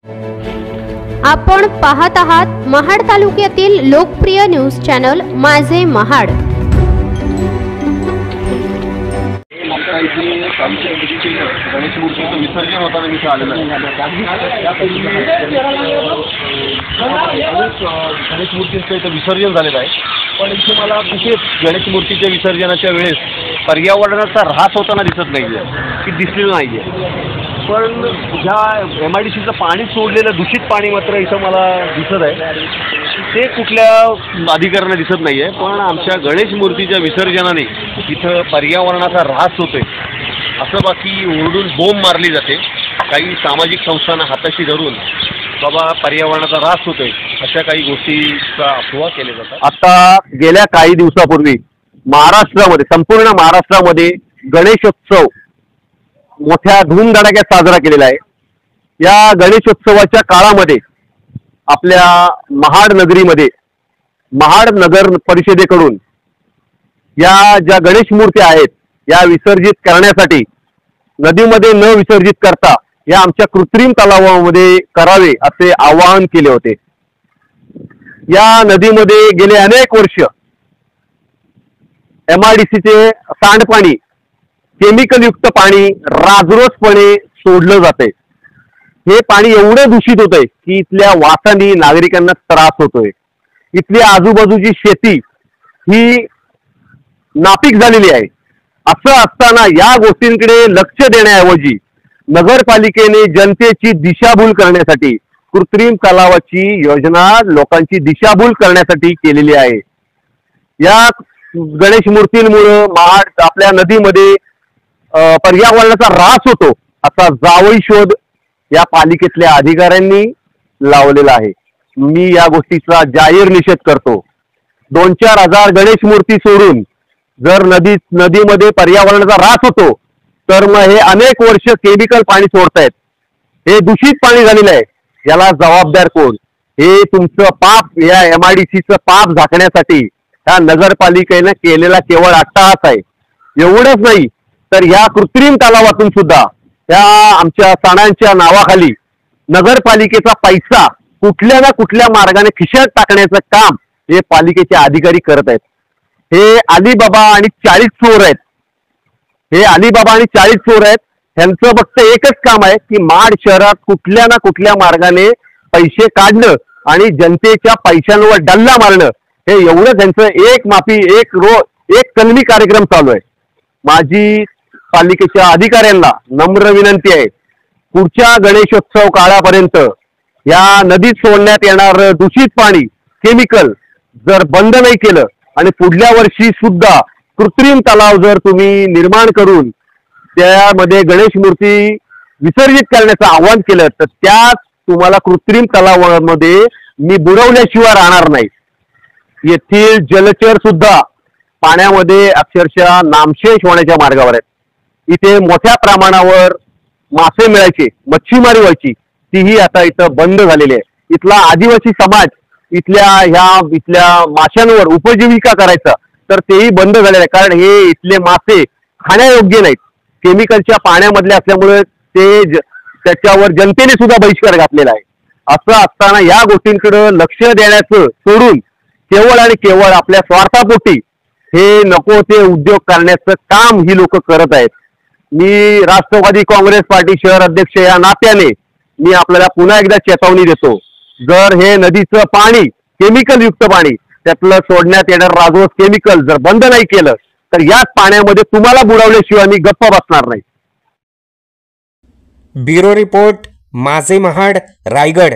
आपण पाहत आहात महाड तालुक्यातील लोकप्रिय न्यूज चॅनल माझे महाड। गणेश मूर्तीचं विसर्जन होताना मी आलेलं आहे। गणेश मूर्तीचं इथं विसर्जन झालेलं आहे, पण इथे मला विशेष गणेश मूर्तीच्या विसर्जनाच्या वेळेस पर्यावरणाचा ऱ्हास होताना दिसत नाही आहे की दिसलेलं नाही आहे। पण ज्या MIDCचं पाणी सोडलेलं दूषित पाणी मात्र इथं मला दिसत आहे, ते कुठल्या अधिकाऱ्यांना दिसत नाही आहे। पण आमच्या गणेश मूर्तीच्या विसर्जनाने इथं पर्यावरणाचा ऱ्हास होतोय असं बाकी ओरडून बोंब मारली जाते। काही सामाजिक संस्थांना हाताशी धरून बाबा पर्यावरणाचा ऱ्हास होतोय अशा काही गोष्टीचा अफवा केल्या जातात। आता गेल्या काही दिवसापूर्वी महाराष्ट्रामध्ये, संपूर्ण महाराष्ट्रामध्ये गणेशोत्सव मोठ्या धूमधडाक्यात साजरा केलेला आहे। या गणेशोत्सवाच्या काळामध्ये आपल्या महाड नगरीमध्ये महाड नगर परिषदेकडून या ज्या गणेश मूर्त्या आहेत या विसर्जित करण्यासाठी नदीमध्ये न विसर्जित करता या आमच्या कृत्रिम तलावामध्ये करावे असे आवाहन केले होते। या नदीमध्ये गेले अनेक वर्ष MIDCचे सांडपाणी, केमिकल युक्त पाणी राजरोसपणे सोडलं जाते। हे पाणी एवढं दूषित होतंय की इथल्या वासानी नागरिकांना त्रास होतोय। इथली आजूबाजूची शेती ही नापीक झालेली आहे। असं असताना या गोष्टींकडे लक्ष देण्याऐवजी नगरपालिकेने जनतेची दिशाभूल करण्यासाठी कृत्रिम तलावाची योजना लोकांची दिशाभूल करण्यासाठी केलेली आहे। या गणेश मूर्तींमुळे महाड आपल्या नदीमध्ये पर्यावरणाचा ऱ्हास होतो असा जावई शोध या पालिकेतल्या अधिकाऱ्यांनी लावलेला आहे। मी या गोष्टीचा जाहीर निषेध करतो। 2-4 हजार गणेश मूर्ती सोडून जर नदीमध्ये पर्यावरणाचा ऱ्हास होतो तर मग हे अनेक वर्ष केमिकल पाणी सोडतायत, हे दूषित पाणी झालेलं आहे। याला जबाबदार कोण? हे तुमचं पाप, या MIDCचं पाप झाकण्यासाठी या नगरपालिकेने केलेला केवळ अट्टहास आहे। एवढंच नाही तर या कृत्रिम तलावातून सुद्धा या आमच्या सणांच्या नावाखाली नगरपालिकेचा पैसा कुठल्या ना कुठल्या मार्गाने खिशात टाकण्याचं काम हे पालिकेचे अधिकारी करत आहेत। हे अलीबाबा आणि 40 चोर आहेत। हे अलीबाबा आणि 40 चोर आहेत। ह्यांचं फक्त एकच काम आहे की महाड शहरात कुठल्या ना कुठल्या मार्गाने पैसे काढणं आणि जनतेच्या पैशांवर डल्ला मारणं, हे एवढं त्यांचं एक माफी एक कलमी कार्यक्रम चालू आहे। माझी पालिकेच्या अधिकाऱ्यांना नम्र विनंती आहे, पुढच्या गणेशोत्सव काळापर्यंत या नदीत सोडण्यात येणार दूषित पाणी, केमिकल जर बंद नाही केलं आणि पुढल्या वर्षी सुद्धा कृत्रिम तलाव जर तुम्ही निर्माण करून त्यामध्ये गणेश मूर्ती विसर्जित करण्याचं आवाहन केलं तर त्याच तुम्हाला कृत्रिम तलावामध्ये मी बुडवल्याशिवाय राहणार नाही। येथील जलचर सुद्धा पाण्यामध्ये अक्षरशः नामशेष होण्याच्या मार्गावर आहेत। इथे मोठ्या प्रमाणावर मासे मिळायचे, मच्छीमारी व्हायची, तीही आता इथं बंद झालेली आहे। इथला आदिवासी समाज इथल्या माशांवर उपजीविका करायचा तर तेही बंद झालेलं आहे, कारण हे इथले मासे खाण्यायोग्य नाहीत, केमिकलच्या पाण्यामधले असल्यामुळे त्याच्यावर जनतेने सुद्धा बहिष्कार घातलेला आहे। असं असताना या गोष्टींकडे लक्ष देण्याचं सोडून केवळ आणि केवळ आपल्या स्वार्थापोटी हे नको ते उद्योग करण्याचं काम ही लोक करत आहेत। मी राष्ट्रवादी काँग्रेस पार्टी शहर अध्यक्ष या नात्याने मी आपल्याला पुन्हा एकदा चेतावणी देतो, जर हे नदीचं पाणी, केमिकल युक्त पाणी, त्यातलं सोडण्यात येणार राजरोस केमिकल जर बंद नाही केलं तर याच पाण्यामध्ये तुम्हाला बुडवल्याशिवाय मी गप्प बसणार नाही। ब्युरो रिपोर्ट, माझे महाड, रायगड।